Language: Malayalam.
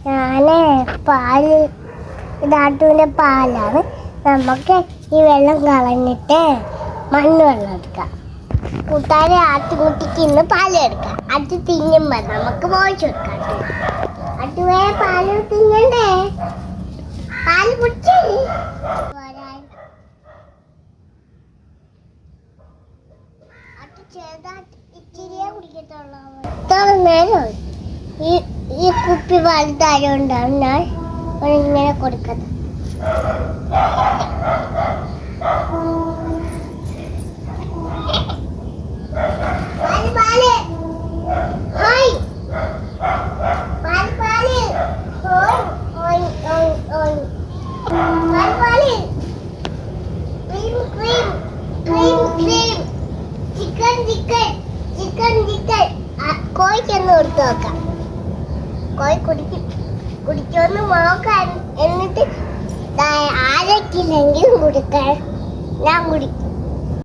ഞാന് പാല് നാട്ടുവിന്റെ പാലാണ്. നമുക്ക് ഈ വെള്ളം കളഞ്ഞിട്ട് മണ്ണ് വെള്ളം എടുക്കാം. കൂട്ടാരെ ആട്ടുകുട്ടിക്ക് ഇന്ന് പാല് എടുക്കാം. അത് തിന്നുമ്പോ നമുക്ക് പോയിച്ചു കൊടുക്കാം. അതുവേ പാല് തിന്നണ്ടേ? പാല് കുടിച്ചേ ഇച്ചിരിയെ കുടിക്കത്തുള്ളൂ. ഇത്ര നേരം ഈ കുപ്പി വലുതായതുകൊണ്ടാണ് ഞാൻ ഇങ്ങനെ കൊടുക്കുന്നത്. കോഴിക്കൊന്ന് കൊടുത്തു നോക്കാം. കോഴി കുടിക്കുമെന്ന് നോക്കാൻ. എന്നിട്ട് ആരൊക്കില്ലെങ്കിലും കുടിക്കാൻ ഞാൻ കുടിക്കും.